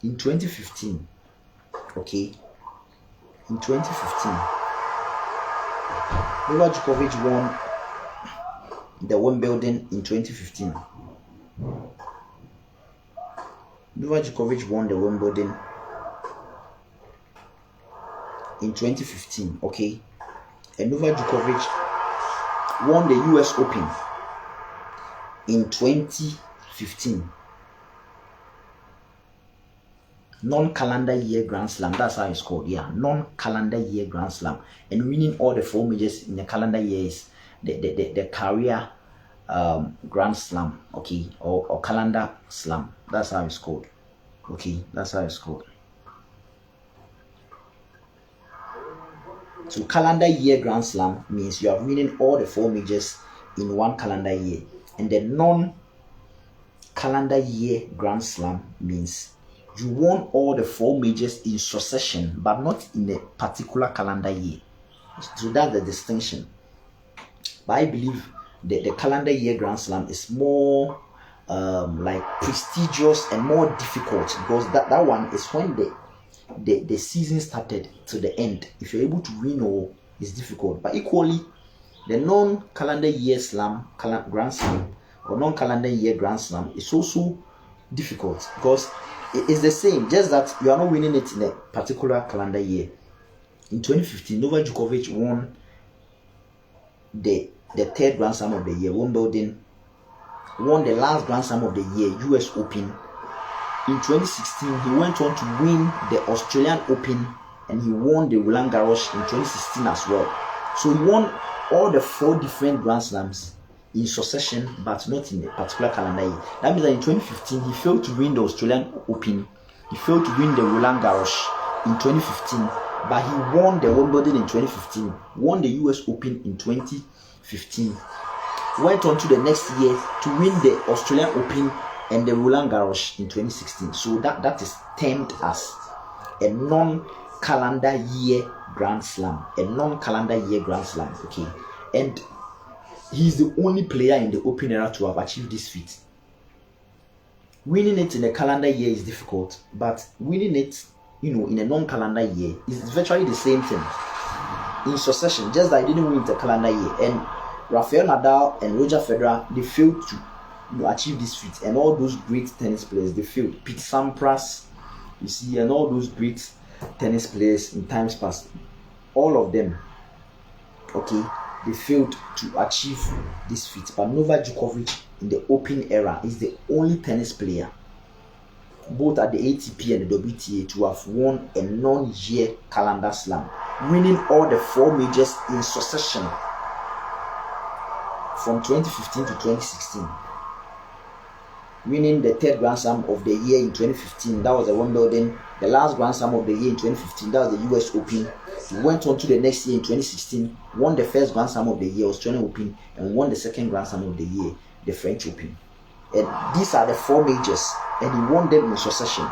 In 2015, okay, in 2015, Novak Djokovic won the Wimbledon in 2015. Novak Djokovic won the Wimbledon in 2015, okay, and Novak Djokovic won the US Open in 2015. Non-calendar year Grand Slam, that's how it's called. Yeah, non-calendar year Grand Slam, and winning all the 4 majors in the calendar year is the career Grand Slam, okay, or calendar slam. That's how it's called. Okay, that's how it's called. So calendar year Grand Slam means you are winning all the 4 majors in one calendar year, and the non-calendar year Grand Slam means you won all the 4 majors in succession, but not in a particular calendar year. So that's the distinction. But I believe that the calendar year Grand Slam is more like prestigious and more difficult, because that one is when the season started to the end. If you're able to win all, it's difficult. But equally, the non-calendar year slam, Grand Slam, or non-calendar year Grand Slam is also difficult, because it's the same, just that you are not winning it in a particular calendar year. In 2015, Novak Djokovic won the 3rd Grand Slam of the year, Wimbledon, won the last Grand Slam of the year, US Open. In 2016, he went on to win the Australian Open, and he won the Roland Garros in 2016 as well. So he won all the 4 different Grand Slams in succession, but not in a particular calendar year. That means that in 2015, he failed to win the Australian Open, he failed to win the Roland Garros in 2015, but he won the Wimbledon in 2015, won the US Open in 2015, went on to the next year to win the Australian Open and the Roland Garros in 2016. So that is termed as a non-calendar year Grand Slam, a non-calendar year Grand Slam, okay, and he's the only player in the Open era to have achieved this feat. Winning it in a calendar year is difficult, but winning it, in a non-calendar year is virtually the same thing in succession, just that I didn't win it a calendar year. And Rafael Nadal and Roger Federer, they failed to achieve this feat, and all those great tennis players, they failed. Pete Sampras, you see, and all those great tennis players in times past, all of them, okay, they failed to achieve this feat. But Novak Djokovic in the Open era is the only tennis player, both at the ATP and the WTA, to have won a non-year calendar slam, winning all the 4 majors in succession from 2015 to 2016. Winning the 3rd Grand Slam of the year in 2015, that was the Wimbledon. The last Grand Slam of the year in 2015, that was the US Open. He went on to the next year in 2016, won the 1st Grand Slam of the year, Australian Open, and won the 2nd Grand Slam of the year, the French Open. And these are the 4 majors, and he won them in succession.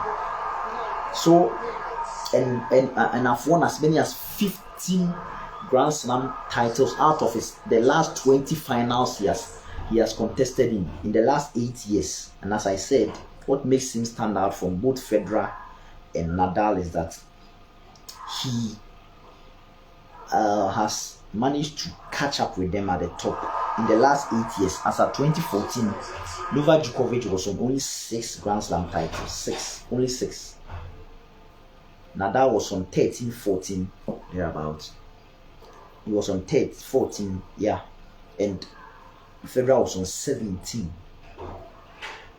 So, and I've won as many as 15 Grand Slam titles out of the last 20 finals he has contested in the last 8 years. And as I said, what makes him stand out from both Federer and Nadal is that he has managed to catch up with them at the top in the last 8 years. As at 2014, Novak Djokovic was on only 6 Grand Slam titles. Only 6. Nadal was on 13, 14, thereabouts. He was on 13, 14, yeah, and Federer was on 17,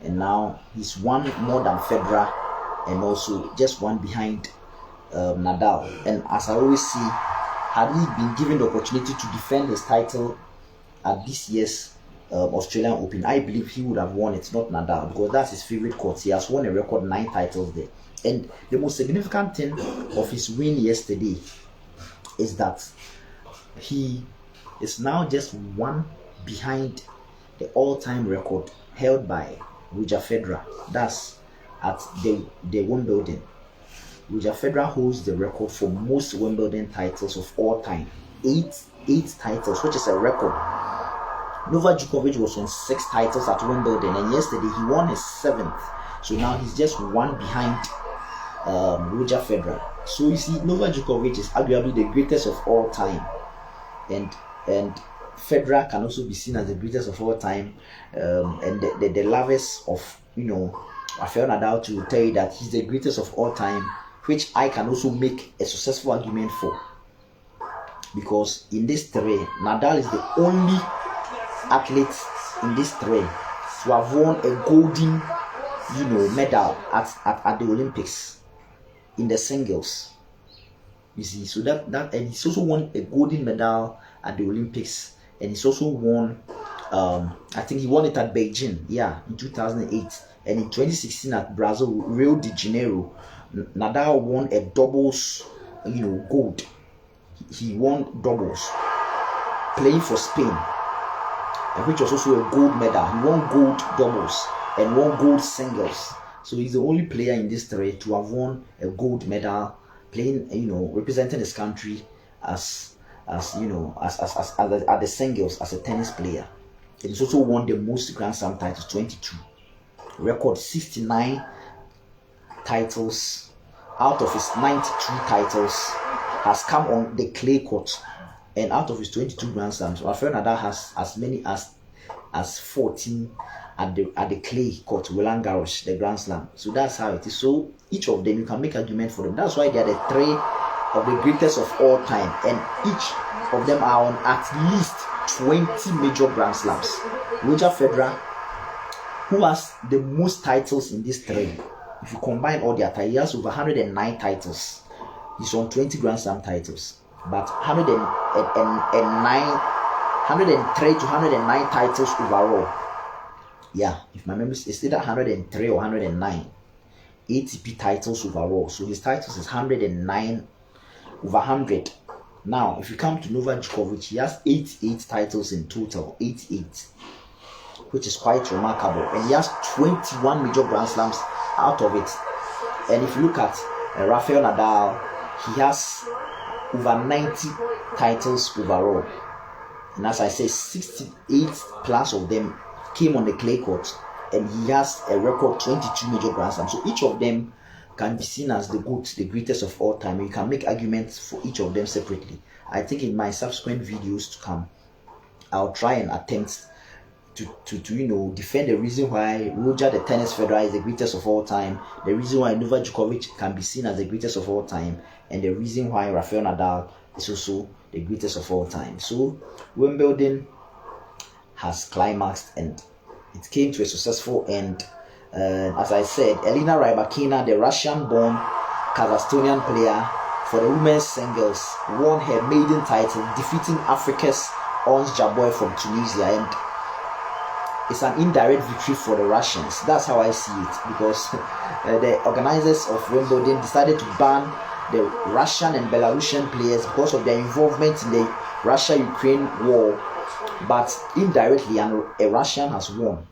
and now he's one more than Federer, and also just one behind Nadal. And as I always see, had he been given the opportunity to defend his title at this year's Australian Open, I believe he would have won it, not Nadal, because that's his favorite court. He has won a record 9 titles there. And the most significant thing of his win yesterday is that he is now just one behind the all-time record held by Roger Federer. That's at the Wimbledon. Roger Federer holds the record for most Wimbledon titles of all time. Eight titles, which is a record. Novak Djokovic was on 6 titles at Wimbledon, and yesterday he won his 7th. So now he's just one behind Roger Federer. So you see, Novak Djokovic is arguably the greatest of all time, and Federer can also be seen as the greatest of all time, and the lovers of Rafael Nadal to tell you that he's the greatest of all time, which I can also make a successful argument for, because in this terrain, Nadal is the only athlete in this terrain to have won a golden medal at the Olympics in the singles. You see, so that and he's also won a golden medal at the Olympics, and he's also won I think he won it at Beijing, in 2008, and in 2016 at Brazil, Rio de Janeiro, Nadal won a doubles gold. He won doubles playing for Spain, which was also a gold medal. He won gold doubles and won gold singles. So he's the only player in this terrain to have won a gold medal, playing, representing his country as at the singles as a tennis player. And he's also won the most Grand Slam titles, 22. Record 69 titles out of his 92 titles has come on the clay court. And out of his 22 Grand Slams, Rafael Nadal has as many as 14 at the clay court, Roland Garros, the Grand Slam. So that's how it is. So each of them, you can make argument for them. That's why they are the 3 of the greatest of all time, and each of them are on at least 20 major Grand Slams. Roger Federer, who has the most titles in this 3, if you combine all their titles, he has over 109 titles. He's on 20 Grand Slam titles, but 103 to 109 titles overall. If my memory is either 103 or 109 ATP titles overall. So his titles is 109 over 100. Now, if you come to Novak Djokovic, he has 88 titles in total, 88, which is quite remarkable, and he has 21 major Grand Slams out of it. And if you look at Rafael Nadal, he has over 90 titles overall, and as I say, 68 plus of them came on the clay court, and he has a record 22 major Grand Slams. So each of them can be seen as the greatest of all time. You can make arguments for each of them separately. I think in my subsequent videos to come, I'll try and attempt to defend the reason why Roger the Tennis Federer is the greatest of all time, the reason why Novak Djokovic can be seen as the greatest of all time, and the reason why Rafael Nadal is also the greatest of all time. So Wimbledon has climaxed, and it came to a successful end. As I said, Elena Rybakina, the Russian-born Kazakhstanian player for the women's singles, won her maiden title, defeating Africa's Ons Jabeur from Tunisia, and it's an indirect victory for the Russians. That's how I see it, because the organizers of Wimbledon decided to ban the Russian and Belarusian players because of their involvement in the Russia-Ukraine war, but indirectly a Russian has won,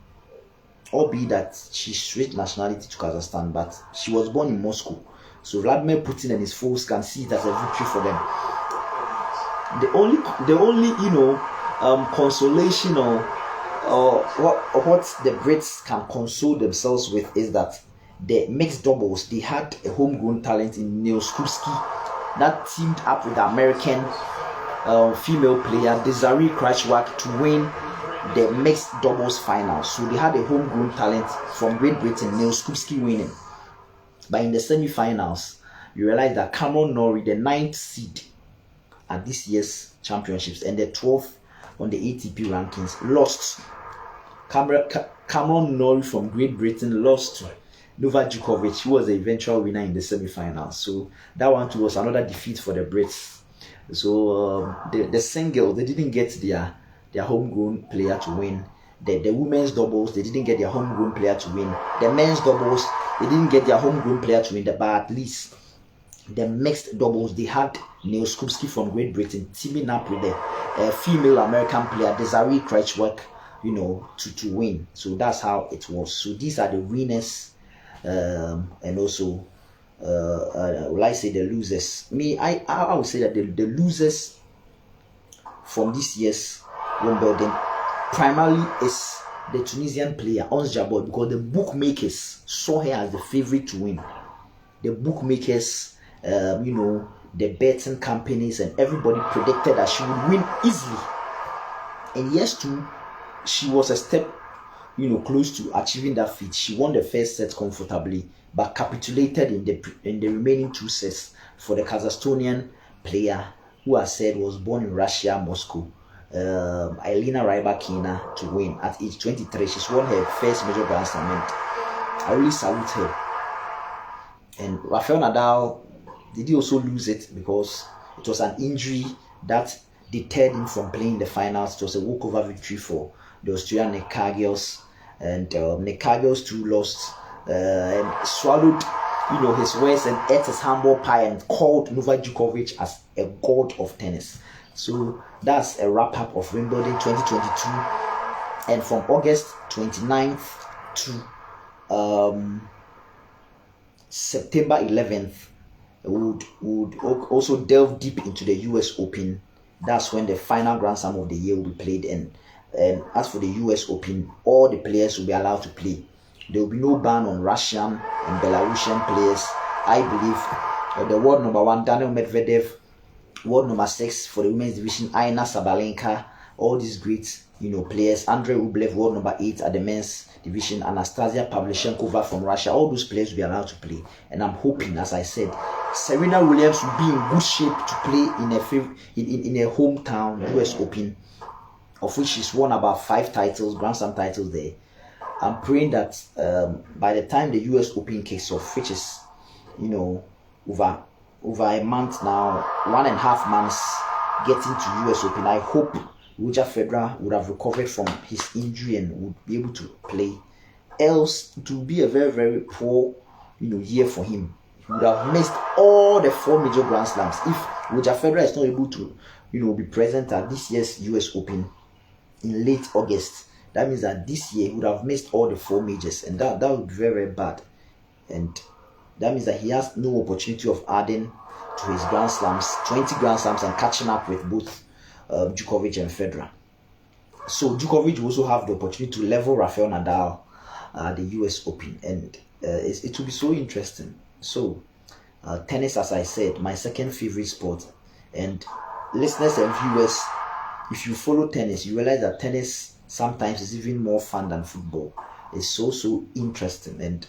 albeit that she switched nationality to Kazakhstan, but she was born in Moscow. So Vladimir Putin and his foes can see it as a victory for them. The only consolation or what the Brits can console themselves with is that the mixed doubles, they had a homegrown talent in Neil Skupski that teamed up with the American female player Desiree Cratchworth to win the mixed doubles final. So they had a homegrown talent from Great Britain, Neil Skupski, winning. But in the semi-finals, you realize that Cameron Norrie, the 9th seed at this year's championships and the 12th on the ATP rankings, lost. Cameron Norrie from Great Britain lost to Novak Djokovic, who was the eventual winner in the semi-finals. So that one too was another defeat for the Brits. So the single, they didn't get their homegrown player to win the women's doubles, they didn't get their homegrown player to win. The men's doubles, they didn't get their homegrown player to win, but at least the mixed doubles, they had Neil Skupski from Great Britain teaming up with the female American player Desiree Krejcik, to win. So that's how it was. So these are the winners, and also will I say the losers? I would say that the losers from this year's Wimbledon primarily is the Tunisian player Ons Jabeur, because the bookmakers saw her as the favorite to win. The bookmakers, the betting companies and everybody predicted that she would win easily. And yes, too, she was a step, close to achieving that feat. She won the first set comfortably, but capitulated in the remaining 2 sets for the Kazakhstanian player, who I said was born in Russia, Moscow, Elena Rybakina, to win at age 23. She's won her first major Grand Slam, and I really salute her. And Rafael Nadal, did he also lose it because it was an injury that deterred him from playing the finals? It was a walkover victory for the Australian Nick Kyrgios, and Nick Kyrgios too lost and swallowed, his words and ate his humble pie and called Novak Djokovic as a god of tennis. So that's a wrap up of Wimbledon 2022, and from August 29th to September 11th, would also delve deep into the US Open. That's when the final Grand Slam of the year will be played. And as for the US Open, all the players will be allowed to play. There will be no ban on Russian and Belarusian players. I believe the world number 1, Daniel Medvedev, world number 6 for the women's division, Aina Sabalenka, all these great players, Andrei Rublev, world number 8 at the men's division, Anastasia Pavlyuchenkova from Russia, all those players will be allowed to play. And I'm hoping, as I said, Serena Williams will be in good shape to play in a hometown US Open, of which she's won about 5 titles, Grand Slam titles there. I'm praying that by the time the US Open kicks off, which is over a month now, 1.5 months getting to US Open, I hope Roger Federer would have recovered from his injury and would be able to play. Else, it will be a very, very poor year for him. He would have missed all the 4 major Grand Slams if Roger Federer is not able to be present at this year's US Open in late August. That means that this year he would have missed all the 4 majors, and that would be very, very bad. And that means that he has no opportunity of adding to his Grand Slams, 20 Grand Slams, and catching up with both Djokovic and Federer. So Djokovic will also have the opportunity to level Rafael Nadal at the US Open, and it will be so interesting. So tennis, as I said, my second favorite sport. And listeners and viewers, if you follow tennis, you realize that tennis sometimes is even more fun than football. It's so interesting, and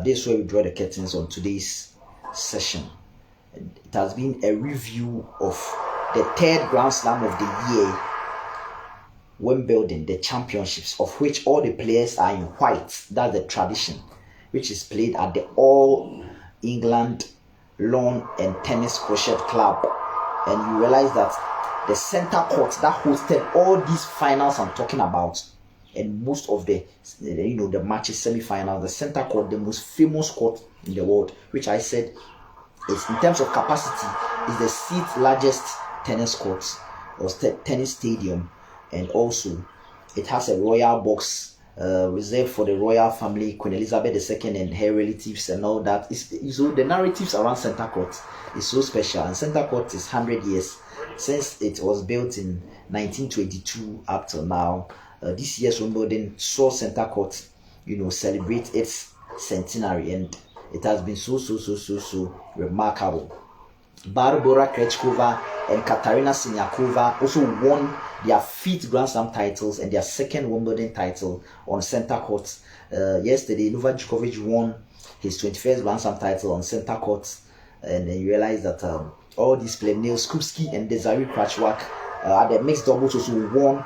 this is where we draw the curtains on today's session. And it has been a review of the 3rd Grand Slam of the year, Wimbledon, the championships, of which all the players are in white. That's the tradition, which is played at the All England Lawn and Tennis Crochet Club. And you realize that the center court that hosted all these finals I'm talking about, and most of the matches, semi-finals, the center court, the most famous court in the world, which I said is, in terms of capacity, is the 6th largest tennis court or tennis stadium, and also it has a royal box reserved for the royal family, Queen Elizabeth II and her relatives and all that. So the narratives around center court is so special, and center court is 100 years since it was built in 1922 up till now. This year's Wimbledon saw center court celebrate its centenary, and it has been so remarkable. Barbora Krejcikova and Katarina Siniakova also won their 5th Grand Slam titles and their 2nd Wimbledon title on center court. Yesterday, Novak Djokovic won his 21st Grand Slam title on center court, and then you realize that all these players, Neil Skupski and Desiree Krejcik, at the mixed doubles also won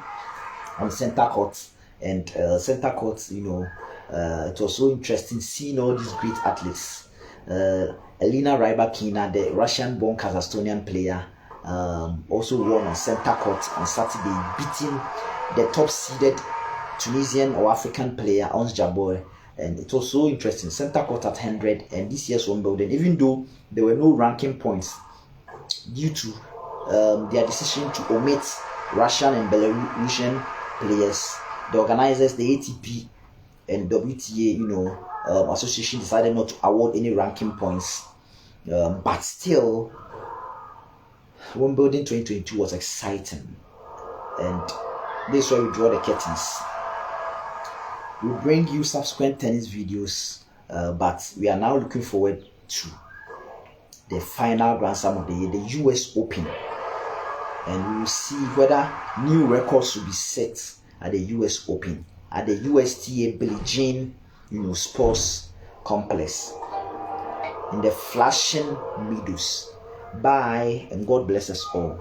on center court. And center court, it was so interesting seeing all these great athletes. Elena Rybakina, the Russian-born Kazakhstanian player, also won on center court on Saturday, beating the top seeded Tunisian or African player Ons Jabeur. And it was so interesting. Center court at 100, and this year's Wimbledon, even though there were no ranking points due to their decision to omit Russian and Belarusian players, the organizers, the ATP and WTA, association decided not to award any ranking points. But still, Wimbledon 2022 was exciting, and this is where we draw the curtains. We bring you subsequent tennis videos, but we are now looking forward to the final Grand Slam of the year, the US Open, and we will see whether new records will be set at the US Open at the USTA Billie Jean, Sports Complex in the Flashing Meadows. Bye, and God bless us all.